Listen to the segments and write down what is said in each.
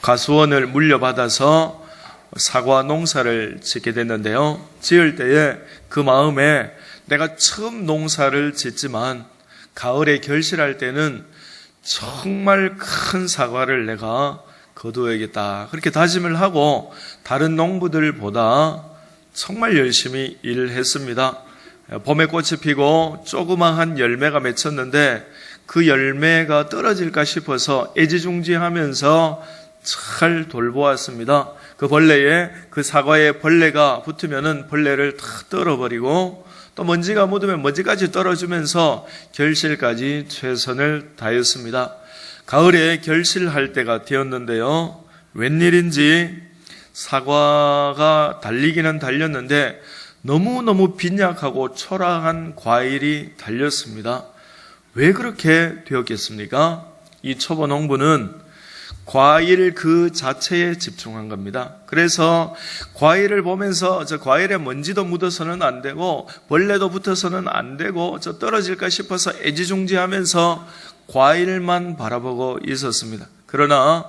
과수원을 물려받아서 사과 농사를 짓게 됐는데요. 지을 때에 그 마음에 내가 처음 농사를 짓지만 가을에 결실할 때는 정말 큰 사과를 내가 거두어야겠다, 그렇게 다짐을 하고 다른 농부들보다 정말 열심히 일했습니다. 봄에 꽃이 피고 조그마한 열매가 맺혔는데 그 열매가 떨어질까 싶어서 애지중지하면서 잘 돌보았습니다. 그 사과에 벌레가 붙으면은 벌레를 다 떨어버리고 또 먼지가 묻으면 먼지까지 떨어주면서 결실까지 최선을 다했습니다. 가을에 결실할 때가 되었는데요. 웬일인지 사과가 달리기는 달렸는데 너무너무 빈약하고 초라한 과일이 달렸습니다. 왜 그렇게 되었겠습니까? 이 초보 농부는 과일 그 자체에 집중한 겁니다. 그래서 과일을 보면서 저 과일에 먼지도 묻어서는 안 되고 벌레도 붙어서는 안 되고 저 떨어질까 싶어서 애지중지하면서 과일만 바라보고 있었습니다. 그러나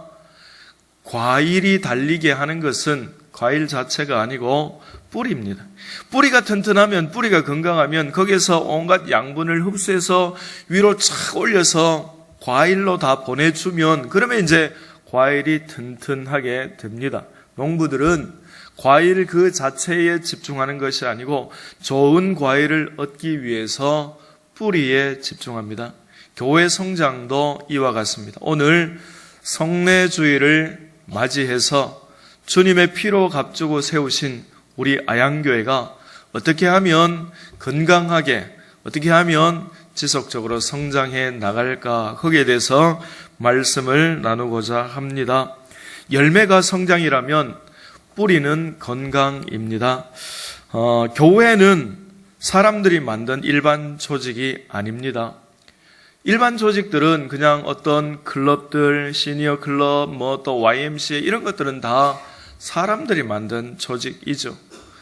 과일이 달리게 하는 것은 과일 자체가 아니고 뿌리입니다. 뿌리가 튼튼하면, 뿌리가 건강하면 거기에서 온갖 양분을 흡수해서 위로 착 올려서 과일로 다 보내주면 그러면 이제 과일이 튼튼하게 됩니다. 농부들은 과일 그 자체에 집중하는 것이 아니고 좋은 과일을 얻기 위해서 뿌리에 집중합니다. 교회 성장도 이와 같습니다. 오늘 성례주일을 맞이해서 주님의 피로 값주고 세우신 우리 아양교회가 어떻게 하면 건강하게, 어떻게 하면 지속적으로 성장해 나갈까, 거기에 대해서 말씀을 나누고자 합니다. 열매가 성장이라면 뿌리는 건강입니다. 교회는 사람들이 만든 일반 조직이 아닙니다. 일반 조직들은 그냥 어떤 클럽들, 시니어 클럽, 또 YMCA 이런 것들은 다 사람들이 만든 조직이죠.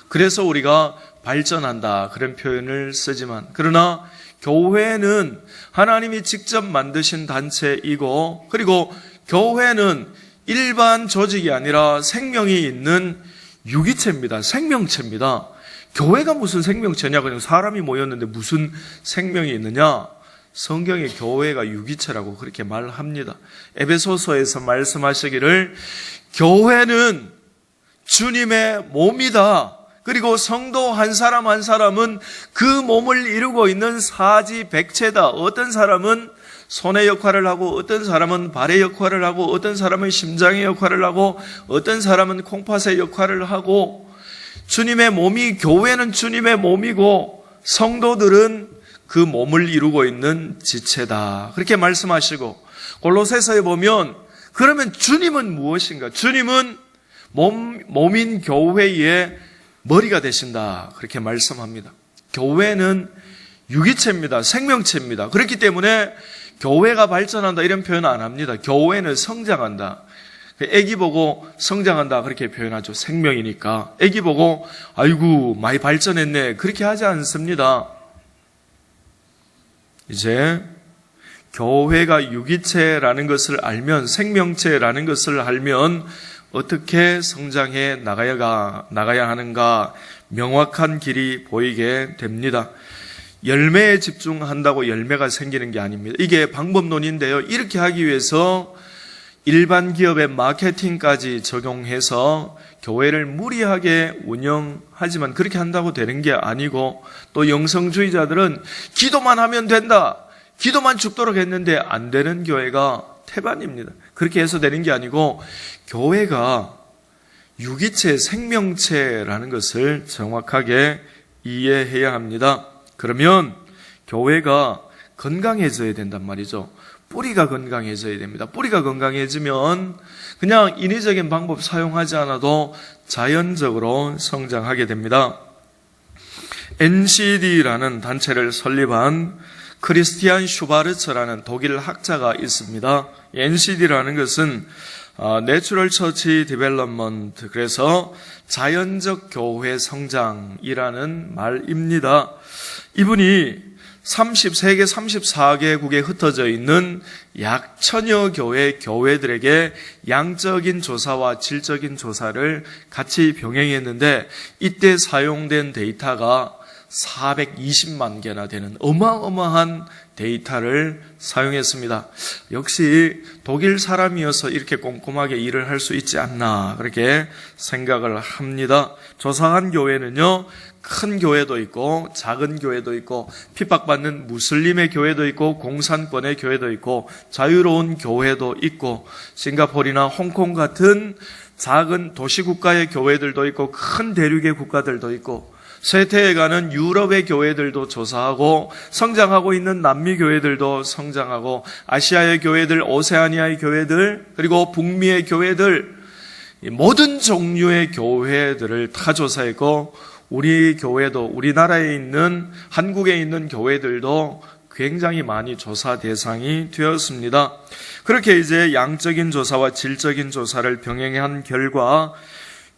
그래서 우리가 발전한다, 그런 표현을 쓰지만, 그러나 교회는 하나님이 직접 만드신 단체이고, 그리고 교회는 일반 조직이 아니라 생명이 있는 유기체입니다. 생명체입니다. 교회가 무슨 생명체냐? 그냥 사람이 모였는데 무슨 생명이 있느냐? 성경의 교회가 유기체라고 그렇게 말합니다. 에베소서에서 말씀하시기를 교회는 주님의 몸이다. 그리고 성도 한 사람 한 사람은 그 몸을 이루고 있는 사지백체다. 어떤 사람은 손의 역할을 하고, 어떤 사람은 발의 역할을 하고, 어떤 사람은 심장의 역할을 하고, 어떤 사람은 콩팥의 역할을 하고, 주님의 몸이, 교회는 주님의 몸이고 성도들은 그 몸을 이루고 있는 지체다, 그렇게 말씀하시고, 골로새서에 보면 그러면 주님은 무엇인가? 주님은 몸인 교회의 머리가 되신다, 그렇게 말씀합니다. 교회는 유기체입니다. 생명체입니다. 그렇기 때문에 교회가 발전한다 이런 표현 안 합니다. 교회는 성장한다. 애기 보고 성장한다 그렇게 표현하죠. 생명이니까. 애기 보고 아이고 많이 발전했네 그렇게 하지 않습니다. 이제 교회가 유기체라는 것을 알면, 생명체라는 것을 알면 어떻게 성장해 나가야 하는가 명확한 길이 보이게 됩니다. 열매에 집중한다고 열매가 생기는 게 아닙니다. 이게 방법론인데요. 이렇게 하기 위해서 일반 기업의 마케팅까지 적용해서 교회를 무리하게 운영하지만 그렇게 한다고 되는 게 아니고, 또 영성주의자들은 기도만 하면 된다, 기도만 죽도록 했는데 안 되는 교회가 태반입니다. 그렇게 해서 되는 게 아니고 교회가 유기체, 생명체라는 것을 정확하게 이해해야 합니다. 그러면 교회가 건강해져야 된단 말이죠. 뿌리가 건강해져야 됩니다. 뿌리가 건강해지면 그냥 인위적인 방법 사용하지 않아도 자연적으로 성장하게 됩니다. NCD라는 단체를 설립한 크리스티안 슈바르처라는 독일 학자가 있습니다. NCD라는 것은 내추럴 처치 디벨롭먼트, 그래서 자연적 교회 성장이라는 말입니다. 이분이 세계 34개국에 흩어져 있는 약 1000여 교회들에게 양적인 조사와 질적인 조사를 같이 병행했는데 이때 사용된 데이터가 420만 개나 되는 어마어마한 데이터를 사용했습니다. 역시 독일 사람이어서 이렇게 꼼꼼하게 일을 할 수 있지 않나 그렇게 생각을 합니다. 조사한 교회는요, 큰 교회도 있고 작은 교회도 있고 핍박받는 무슬림의 교회도 있고 공산권의 교회도 있고 자유로운 교회도 있고 싱가포르나 홍콩 같은 작은 도시국가의 교회들도 있고 큰 대륙의 국가들도 있고 쇠퇴해 가는 유럽의 교회들도 조사하고 성장하고 있는 남미 교회들도 성장하고 아시아의 교회들, 오세아니아의 교회들, 그리고 북미의 교회들, 모든 종류의 교회들을 다 조사했고 우리 교회도 우리나라에 있는 한국에 있는 교회들도 굉장히 많이 조사 대상이 되었습니다. 그렇게 이제 양적인 조사와 질적인 조사를 병행한 결과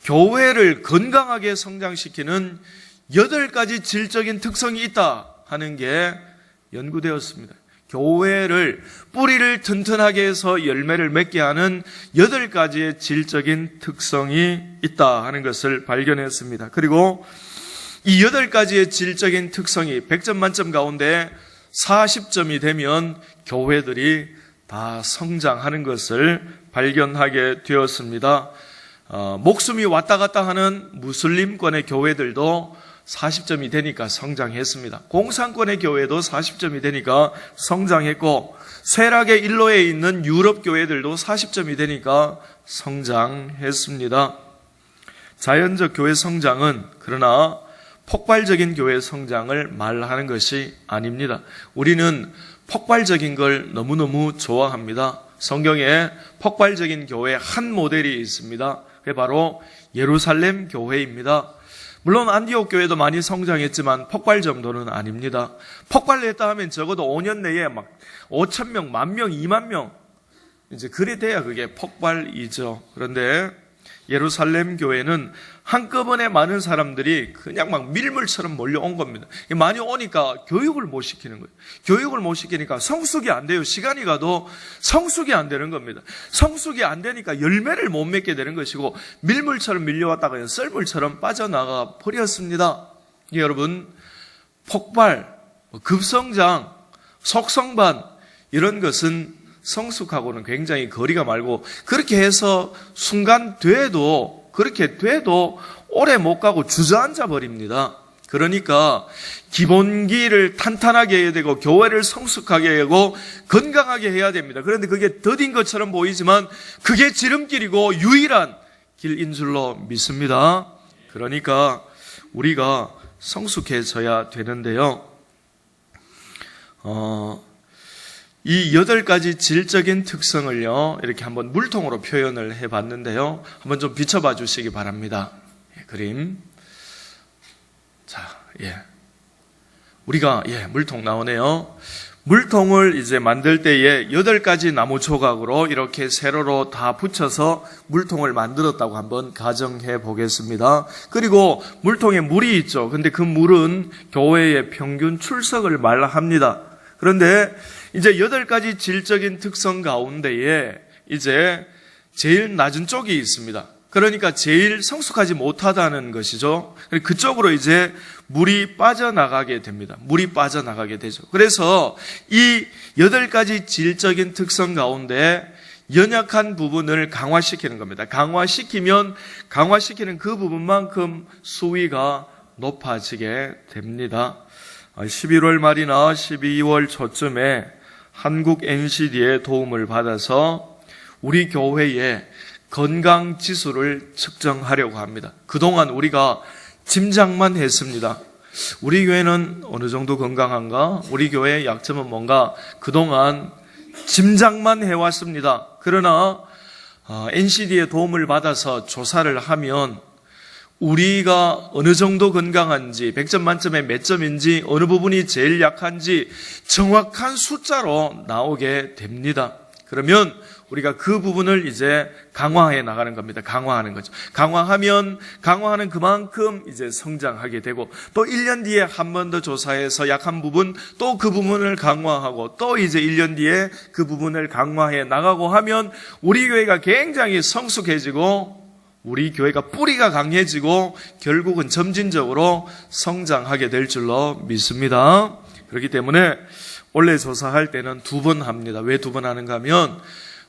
교회를 건강하게 성장시키는 8가지 질적인 특성이 있다 하는 게 연구되었습니다. 교회를 뿌리를 튼튼하게 해서 열매를 맺게 하는 8가지의 질적인 특성이 있다 하는 것을 발견했습니다. 그리고 이 8가지의 질적인 특성이 100점 만점 가운데 40점이 되면 교회들이 다 성장하는 것을 발견하게 되었습니다. 목숨이 왔다 갔다 하는 무슬림권의 교회들도 40점이 되니까 성장했습니다. 공산권의 교회도 40점이 되니까 성장했고 쇠락의 일로에 있는 유럽 교회들도 40점이 되니까 성장했습니다. 자연적 교회 성장은 그러나 폭발적인 교회 성장을 말하는 것이 아닙니다. 우리는 폭발적인 걸 너무너무 좋아합니다. 성경에 폭발적인 교회 한 모델이 있습니다. 그게 바로 예루살렘 교회입니다. 물론 안디옥 교회도 많이 성장했지만 폭발 정도는 아닙니다. 폭발했다 하면 적어도 5년 내에 막 5,000명, 10,000명, 20,000명 이제 그래 돼야 그게 폭발이죠. 그런데 예루살렘 교회는 한꺼번에 많은 사람들이 그냥 막 밀물처럼 몰려온 겁니다. 많이 오니까 교육을 못 시키는 거예요. 교육을 못 시키니까 성숙이 안 돼요. 시간이 가도 성숙이 안 되는 겁니다. 성숙이 안 되니까 열매를 못 맺게 되는 것이고 밀물처럼 밀려왔다가 썰물처럼 빠져나가 버렸습니다. 여러분, 폭발, 급성장, 속성반 이런 것은 성숙하고는 굉장히 거리가 멀고 그렇게 해서 순간 그렇게 돼도 오래 못 가고 주저앉아 버립니다. 그러니까 기본기를 탄탄하게 해야 되고 교회를 성숙하게 하고 건강하게 해야 됩니다. 그런데 그게 더딘 것처럼 보이지만 그게 지름길이고 유일한 길인 줄로 믿습니다. 그러니까 우리가 성숙해져야 되는데요. 이 8가지 질적인 특성을요, 이렇게 한번 물통으로 표현을 해봤는데요. 한번 좀 비춰봐 주시기 바랍니다. 그림. 자, 우리가, 물통 나오네요. 물통을 이제 만들 때에 8가지 나무 조각으로 이렇게 세로로 다 붙여서 물통을 만들었다고 한번 가정해 보겠습니다. 그리고 물통에 물이 있죠. 근데 그 물은 교회의 평균 출석을 말합니다. 그런데 이제 8가지 질적인 특성 가운데에 이제 제일 낮은 쪽이 있습니다. 그러니까 제일 성숙하지 못하다는 것이죠. 그쪽으로 이제 물이 빠져나가게 됩니다. 물이 빠져나가게 되죠. 그래서 이 8가지 질적인 특성 가운데 연약한 부분을 강화시키는 겁니다. 강화시키면 강화시키는 그 부분만큼 수위가 높아지게 됩니다. 11월 말이나 12월 초쯤에 한국 NCD의 도움을 받아서 우리 교회의 건강 지수를 측정하려고 합니다. 그동안 우리가 짐작만 했습니다. 우리 교회는 어느 정도 건강한가? 우리 교회의 약점은 뭔가? 그동안 짐작만 해왔습니다. 그러나 NCD의 도움을 받아서 조사를 하면 우리가 어느 정도 건강한지, 100점 만점에 몇 점인지, 어느 부분이 제일 약한지 정확한 숫자로 나오게 됩니다. 그러면 우리가 그 부분을 이제 강화해 나가는 겁니다. 강화하는 거죠. 강화하는 그만큼 이제 성장하게 되고, 또 1년 뒤에 한 번 더 조사해서 약한 부분, 또 그 부분을 강화하고, 또 이제 1년 뒤에 그 부분을 강화해 나가고 하면 우리 교회가 굉장히 성숙해지고, 우리 교회가 뿌리가 강해지고 결국은 점진적으로 성장하게 될 줄로 믿습니다. 그렇기 때문에 원래 조사할 때는 2번 합니다. 왜 2번 하는가 하면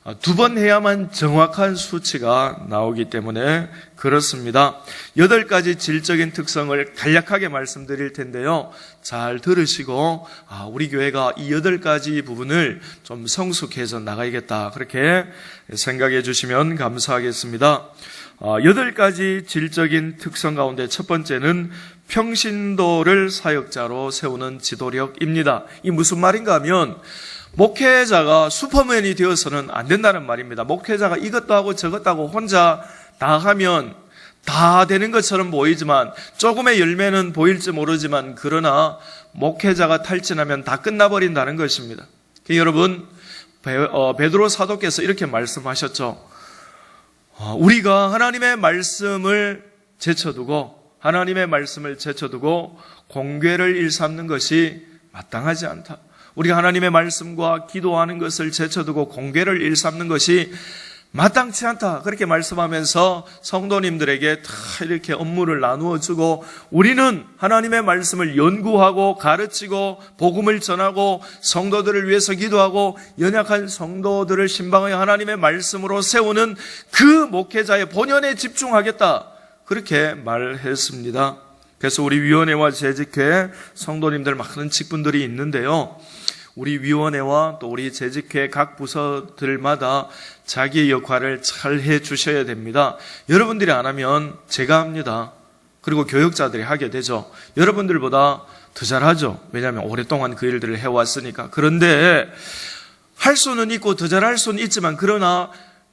2번 해야만 정확한 수치가 나오기 때문에 그렇습니다. 8가지 질적인 특성을 간략하게 말씀드릴 텐데요. 잘 들으시고 우리 교회가 이 8가지 부분을 좀 성숙해서 나가야겠다, 그렇게 생각해 주시면 감사하겠습니다. 8가지 질적인 특성 가운데 첫 번째는 평신도를 사역자로 세우는 지도력입니다. 이 무슨 말인가 하면 목회자가 슈퍼맨이 되어서는 안 된다는 말입니다. 목회자가 이것도 하고 저것도 하고 혼자 다 하면 다 되는 것처럼 보이지만, 조금의 열매는 보일지 모르지만, 그러나 목회자가 탈진하면 다 끝나버린다는 것입니다. 여러분, 베드로 사도께서 이렇게 말씀하셨죠. 우리가 하나님의 말씀을 제쳐두고 공궤를 일삼는 것이 마땅하지 않다. 우리가 하나님의 말씀과 기도하는 것을 제쳐두고 공궤를 일삼는 것이 마땅치 않다, 그렇게 말씀하면서 성도님들에게 다 이렇게 업무를 나누어 주고, 우리는 하나님의 말씀을 연구하고 가르치고 복음을 전하고 성도들을 위해서 기도하고 연약한 성도들을 신방의 하나님의 말씀으로 세우는 그 목회자의 본연에 집중하겠다, 그렇게 말했습니다. 그래서 우리 위원회와 재직회 성도님들 많은 직분들이 있는데요, 우리 위원회와 또 우리 재직회 각 부서들마다 자기의 역할을 잘 해주셔야 됩니다. 여러분들이 안 하면 제가 합니다. 그리고 교역자들이 하게 되죠. 여러분들보다 더 잘하죠. 왜냐하면 오랫동안 그 일들을 해왔으니까. 그런데 할 수는 있고 더 잘할 수는 있지만, 그러나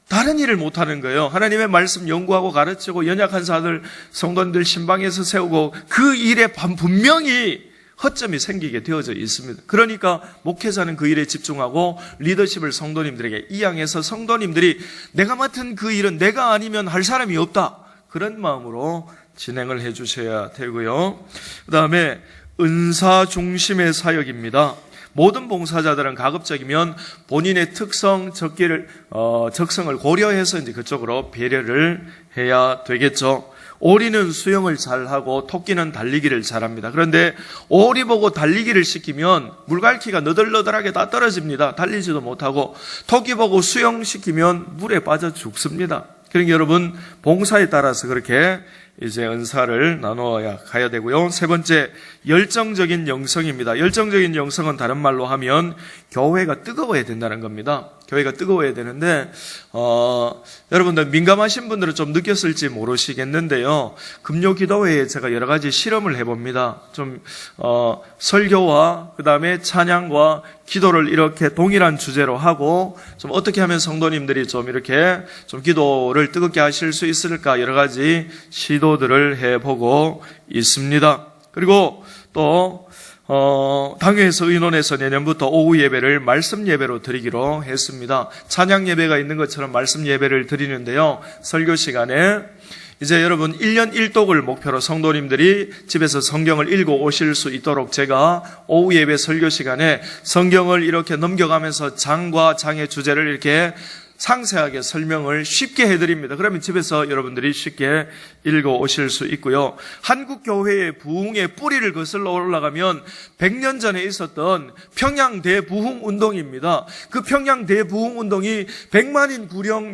다른 일을 못하는 거예요. 하나님의 말씀 연구하고 가르치고 연약한 사들 성도님들 신방에서 세우고, 그 일에 분명히 허점이 생기게 되어져 있습니다. 그러니까 목회자는 그 일에 집중하고 리더십을 성도님들에게 이양해서 성도님들이 내가 맡은 그 일은 내가 아니면 할 사람이 없다, 그런 마음으로 진행을 해 주셔야 되고요. 그 다음에 은사 중심의 사역입니다. 모든 봉사자들은 가급적이면 본인의 특성, 적성을 고려해서 이제 그쪽으로 배려를 해야 되겠죠. 오리는 수영을 잘하고 토끼는 달리기를 잘합니다. 그런데 오리 보고 달리기를 시키면 물갈퀴가 너덜너덜하게 다 떨어집니다. 달리지도 못하고, 토끼 보고 수영시키면 물에 빠져 죽습니다. 그러니까 여러분, 봉사에 따라서 그렇게 이제 은사를 나누어야 가야 되고요. 세 번째, 열정적인 영성입니다. 열정적인 영성은 다른 말로 하면 교회가 뜨거워야 된다는 겁니다. 교회가 뜨거워야 되는데, 여러분들 민감하신 분들은 좀 느꼈을지 모르시겠는데요. 금요기도회에 제가 여러 가지 실험을 해봅니다. 설교와 그 다음에 찬양과 기도를 이렇게 동일한 주제로 하고, 좀 어떻게 하면 성도님들이 좀 이렇게 좀 기도를 뜨겁게 하실 수 있을까, 여러 가지 시도들을 해보고 있습니다. 그리고 또 당회에서 의논해서 내년부터 오후 예배를 말씀 예배로 드리기로 했습니다. 찬양 예배가 있는 것처럼 말씀 예배를 드리는데요, 설교 시간에 이제 여러분 1년 1독을 목표로 성도님들이 집에서 성경을 읽어 오실 수 있도록 제가 오후 예배 설교 시간에 성경을 이렇게 넘겨가면서 장과 장의 주제를 이렇게 상세하게 설명을 쉽게 해드립니다. 그러면 집에서 여러분들이 쉽게 읽어 오실 수 있고요. 한국 교회의 부흥의 뿌리를 거슬러 올라가면 100년 전에 있었던 평양 대부흥 운동입니다. 그 평양 대부흥 운동이 100만인 구령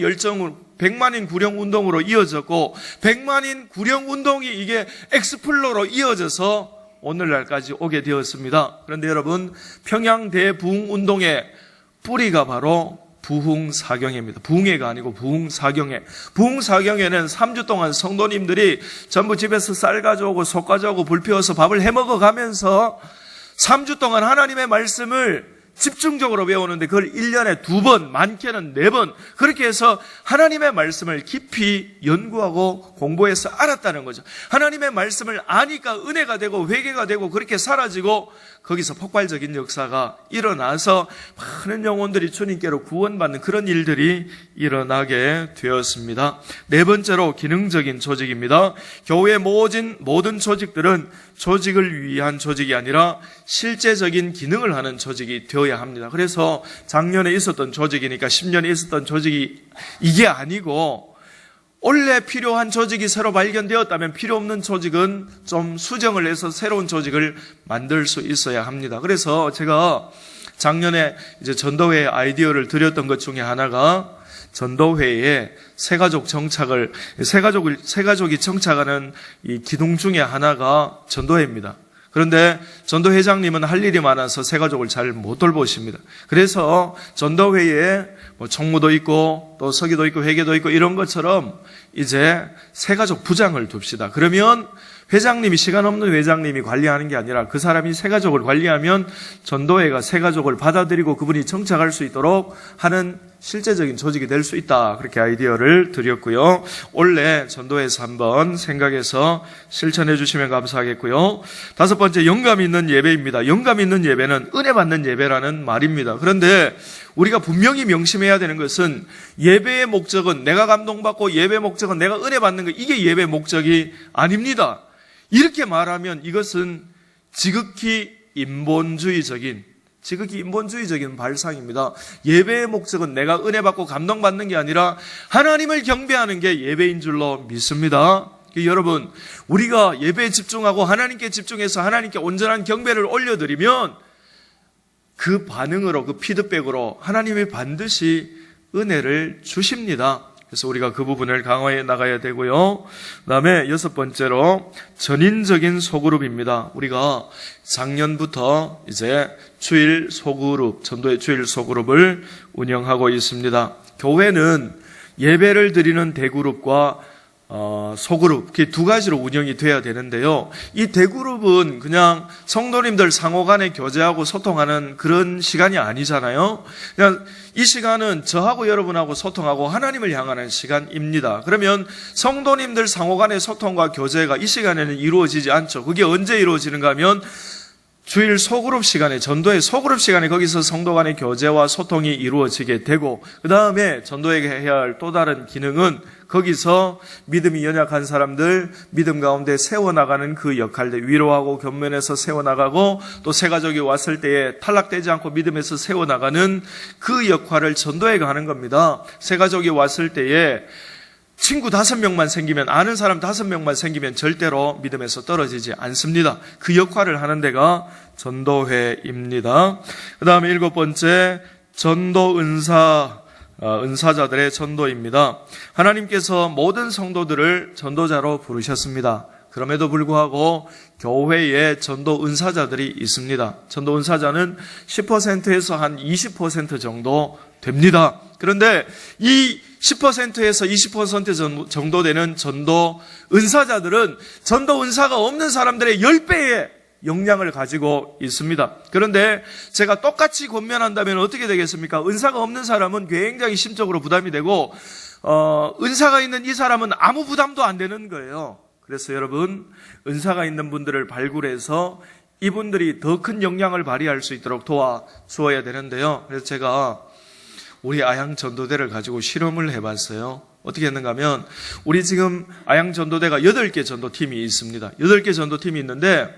운동으로 이어졌고, 100만인 구령 운동이 이게 엑스플로로 이어져서 오늘날까지 오게 되었습니다. 그런데 여러분, 평양 대부흥 운동의 뿌리가 바로 부흥사경회입니다. 부흥회가 아니고 부흥사경회. 부흥사경회는 3주 동안 성도님들이 전부 집에서 쌀 가져오고 속 가져오고 불 피워서 밥을 해먹어 가면서 3주 동안 하나님의 말씀을 집중적으로 배우는데, 그걸 1년에 2번, 많게는 4번, 그렇게 해서 하나님의 말씀을 깊이 연구하고 공부해서 알았다는 거죠. 하나님의 말씀을 아니까 은혜가 되고 회개가 되고 그렇게 사라지고, 거기서 폭발적인 역사가 일어나서 많은 영혼들이 주님께로 구원받는 그런 일들이 일어나게 되었습니다. 네 번째로 기능적인 조직입니다. 교회의 모든 조직들은 조직을 위한 조직이 아니라 실제적인 기능을 하는 조직이 되어야 합니다. 그래서 작년에 있었던 조직이니까 10년에 있었던 조직이 이게 아니고 원래 필요한 조직이 새로 발견되었다면 필요 없는 조직은 좀 수정을 해서 새로운 조직을 만들 수 있어야 합니다. 그래서 제가 작년에 이제 전도회 아이디어를 드렸던 것 중에 하나가 전도회에 새가족이 정착하는 이 기둥 중에 하나가 전도회입니다. 그런데 전도회장님은 할 일이 많아서 새가족을 잘 못 돌보십니다. 그래서 전도회에 총무도 있고 또 서기도 있고 회계도 있고 이런 것처럼 이제 새가족 부장을 둡시다. 그러면 회장님이, 시간 없는 회장님이 관리하는 게 아니라 그 사람이 새가족을 관리하면 전도회가 새가족을 받아들이고 그분이 정착할 수 있도록 하는 실제적인 조직이 될 수 있다. 그렇게 아이디어를 드렸고요. 올해 전도회에서 한번 생각해서 실천해 주시면 감사하겠고요. 다섯 번째, 영감 있는 예배입니다. 영감 있는 예배는 은혜 받는 예배라는 말입니다. 그런데 우리가 분명히 명심해야 되는 것은 예배의 목적은 내가 감동받고 예배의 목적은 내가 은혜 받는 것, 이게 예배의 목적이 아닙니다. 이렇게 말하면 이것은 지극히 인본주의적인 발상입니다. 예배의 목적은 내가 은혜 받고 감동받는 게 아니라 하나님을 경배하는 게 예배인 줄로 믿습니다. 여러분, 우리가 예배에 집중하고 하나님께 집중해서 하나님께 온전한 경배를 올려드리면 그 반응으로, 그 피드백으로 하나님이 반드시 은혜를 주십니다. 그래서 우리가 그 부분을 강화해 나가야 되고요. 그 다음에 여섯 번째로 전인적인 소그룹입니다. 우리가 작년부터 이제 주일 소그룹, 전도의 주일 소그룹을 운영하고 있습니다. 교회는 예배를 드리는 대그룹과 소그룹, 그게 두 가지로 운영이 돼야 되는데요. 이 대그룹은 그냥 성도님들 상호 간에 교제하고 소통하는 그런 시간이 아니잖아요. 그냥 이 시간은 저하고 여러분하고 소통하고 하나님을 향하는 시간입니다. 그러면 성도님들 상호 간의 소통과 교제가 이 시간에는 이루어지지 않죠. 그게 언제 이루어지는가 하면 주일 소그룹 시간에, 전도의 소그룹 시간에 거기서 성도 간의 교제와 소통이 이루어지게 되고, 그 다음에 전도에게 해야 할 또 다른 기능은 거기서 믿음이 연약한 사람들 믿음 가운데 세워나가는 그 역할들, 위로하고 견면해서 세워나가고 또 새가족이 왔을 때에 탈락되지 않고 믿음에서 세워나가는 그 역할을 전도회가 하는 겁니다. 새가족이 왔을 때에 친구 5명만 생기면, 아는 사람 5명만 생기면 절대로 믿음에서 떨어지지 않습니다. 그 역할을 하는 데가 전도회입니다. 그 다음에 7번째, 전도 은사자들의 전도입니다. 하나님께서 모든 성도들을 전도자로 부르셨습니다. 그럼에도 불구하고 교회에 전도 은사자들이 있습니다. 전도 은사자는 10%에서 한 20% 정도 됩니다. 그런데 이 10%에서 20% 정도 되는 전도 은사자들은 전도 은사가 없는 사람들의 10배의 역량을 가지고 있습니다. 그런데 제가 똑같이 권면한다면 어떻게 되겠습니까? 은사가 없는 사람은 굉장히 심적으로 부담이 되고 은사가 있는 이 사람은 아무 부담도 안 되는 거예요. 그래서 여러분, 은사가 있는 분들을 발굴해서 이분들이 더 큰 역량을 발휘할 수 있도록 도와주어야 되는데요. 그래서 제가 우리 아양 전도대를 가지고 실험을 해봤어요. 어떻게 했는가 하면 우리 지금 아양 전도대가 8개 전도팀이 있습니다. 8개 전도팀이 있는데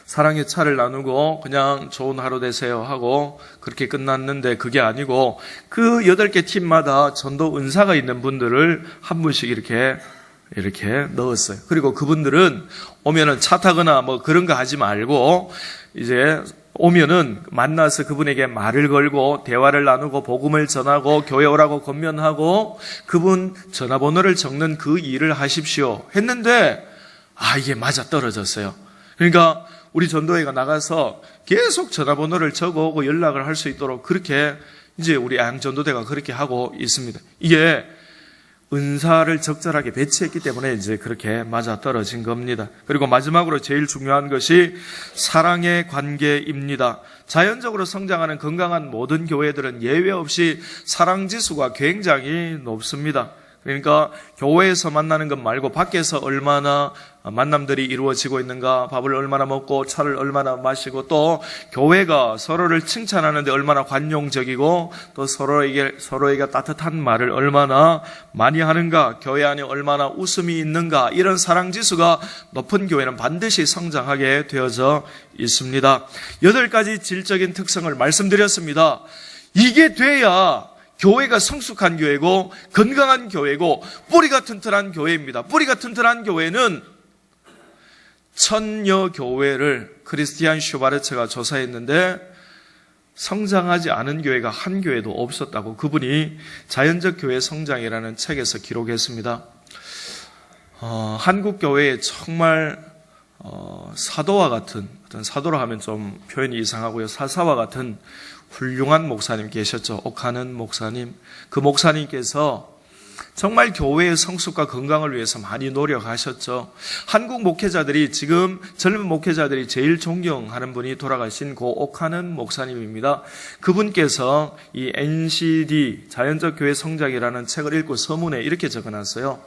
사랑의 차를 나누고 그냥 좋은 하루 되세요 하고 그렇게 끝났는데 그게 아니고 그 8개 팀마다 전도 은사가 있는 분들을 한 분씩 이렇게 넣었어요. 그리고 그분들은 오면은 차 타거나 뭐 그런 거 하지 말고 이제 오면은 만나서 그분에게 말을 걸고 대화를 나누고 복음을 전하고 교회 오라고 권면하고 그분 전화번호를 적는 그 일을 하십시오 했는데 이게 맞아 떨어졌어요. 그러니까 우리 전도회가 나가서 계속 전화번호를 적어오고 연락을 할 수 있도록 그렇게 이제 우리 아양전도대가 그렇게 하고 있습니다. 이게 은사를 적절하게 배치했기 때문에 이제 그렇게 맞아 떨어진 겁니다. 그리고 마지막으로 제일 중요한 것이 사랑의 관계입니다. 자연적으로 성장하는 건강한 모든 교회들은 예외 없이 사랑 지수가 굉장히 높습니다. 그러니까 교회에서 만나는 것 말고 밖에서 얼마나 만남들이 이루어지고 있는가, 밥을 얼마나 먹고 차를 얼마나 마시고, 또 교회가 서로를 칭찬하는데 얼마나 관용적이고, 또 서로에게 따뜻한 말을 얼마나 많이 하는가, 교회 안에 얼마나 웃음이 있는가, 이런 사랑지수가 높은 교회는 반드시 성장하게 되어져 있습니다. 8가지 질적인 특성을 말씀드렸습니다. 이게 돼야 교회가 성숙한 교회고 건강한 교회고 뿌리가 튼튼한 교회입니다. 뿌리가 튼튼한 교회는 천여 교회를 크리스티안 슈바르츠가 조사했는데 성장하지 않은 교회가 한 교회도 없었다고 그분이 자연적 교회 성장이라는 책에서 기록했습니다. 한국 교회에 정말 사도와 같은, 어떤 사도라 하면 좀 표현이 이상하고요, 사사와 같은 훌륭한 목사님 계셨죠. 옥하는 목사님. 그 목사님께서 정말 교회의 성숙과 건강을 위해서 많이 노력하셨죠. 한국 목회자들이, 지금 젊은 목회자들이 제일 존경하는 분이 돌아가신 고 옥하는 목사님입니다. 그분께서 이 NCD, 자연적 교회 성장이라는 책을 읽고 서문에 이렇게 적어놨어요.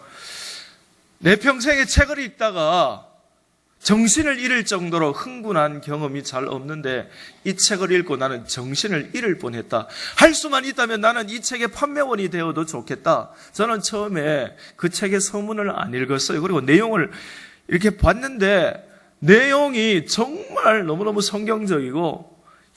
내 평생에 책을 읽다가 정신을 잃을 정도로 흥분한 경험이 잘 없는데 이 책을 읽고 나는 정신을 잃을 뻔했다. 할 수만 있다면 나는 이 책의 판매원이 되어도 좋겠다. 저는 처음에 그 책의 서문을 안 읽었어요. 그리고 내용을 이렇게 봤는데 내용이 정말 너무너무 성경적이고,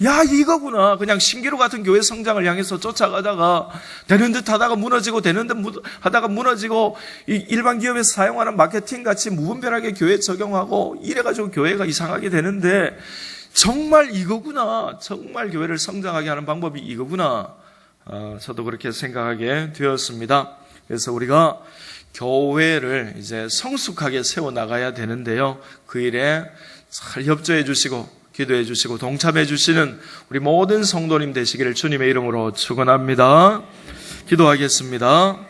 야, 이거구나. 그냥 신기루 같은 교회 성장을 향해서 쫓아가다가 되는 듯 하다가 무너지고, 되는 듯 하다가 무너지고, 일반 기업에서 사용하는 마케팅 같이 무분별하게 교회에 적용하고 이래가지고 교회가 이상하게 되는데, 정말 이거구나. 정말 교회를 성장하게 하는 방법이 이거구나. 저도 그렇게 생각하게 되었습니다. 그래서 우리가 교회를 이제 성숙하게 세워나가야 되는데요. 그 일에 잘 협조해 주시고 기도해 주시고 동참해 주시는 우리 모든 성도님 되시기를 주님의 이름으로 축원합니다. 기도하겠습니다.